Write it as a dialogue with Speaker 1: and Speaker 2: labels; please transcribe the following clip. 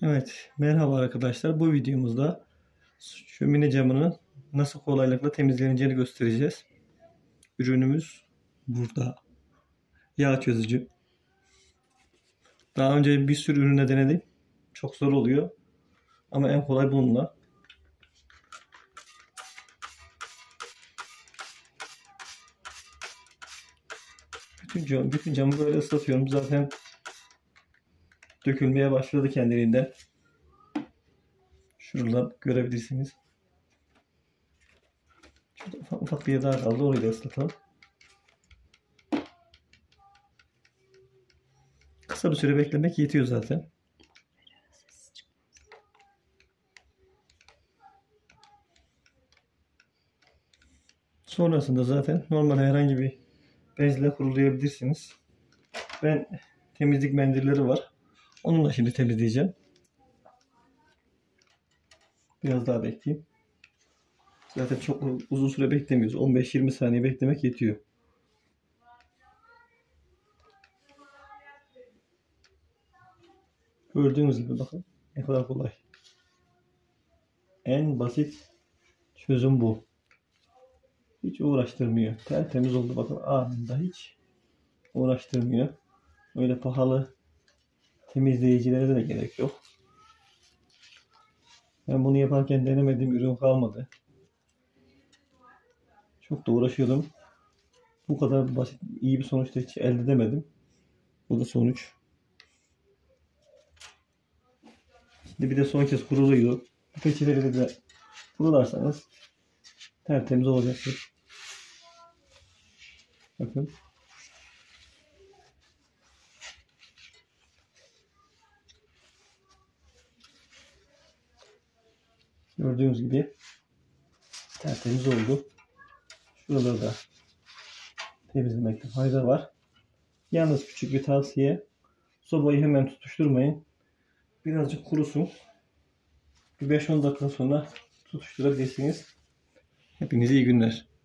Speaker 1: Evet, merhaba arkadaşlar. Bu videomuzda şömine camının nasıl kolaylıkla temizleneceğini göstereceğiz. Ürünümüz burada. Yağ çözücü. Daha önce bir sürü ürüne denedim. Çok zor oluyor. Ama en kolay bununla. Bütün camı böyle ıslatıyorum. Zaten dökülmeye başladı kendiliğinden. Şuradan görebilirsiniz. Şurada ufak ufak bir yer daha kaldı. Orayı da ıslatalım. Kısa bir süre beklemek yetiyor zaten. Sonrasında zaten normal herhangi bir bezle kurulayabilirsiniz. Ben temizlik mendilleri var. Onunla şimdi temizleyeceğim. Biraz daha bekleyeyim. Zaten çok uzun süre beklemiyoruz. 15-20 saniye beklemek yetiyor. Gördüğünüz gibi bakın ne kadar kolay. En basit çözüm bu. Hiç uğraştırmıyor. Tertemiz oldu bakın anında, hiç uğraştırmıyor. Öyle pahalı temizleyicilere de gerek yok. Ben bunu yaparken denemediğim ürün kalmadı. Çok da uğraşıyordum. Bu kadar basit, iyi bir sonuç da hiç elde edemedim. Bu da sonuç. Şimdi bir de son kez kuruluyor. Bu peçeteleri de kurularsanız tertemiz olacaktır. Bakın. Gördüğünüz gibi tertemiz oldu. Şuraları da temizlemekte fayda var. Yalnız küçük bir tavsiye. Sobayı hemen tutuşturmayın. Birazcık kurusun. Bir 5-10 dakika sonra tutuşturabilirsiniz. Hepinize iyi günler.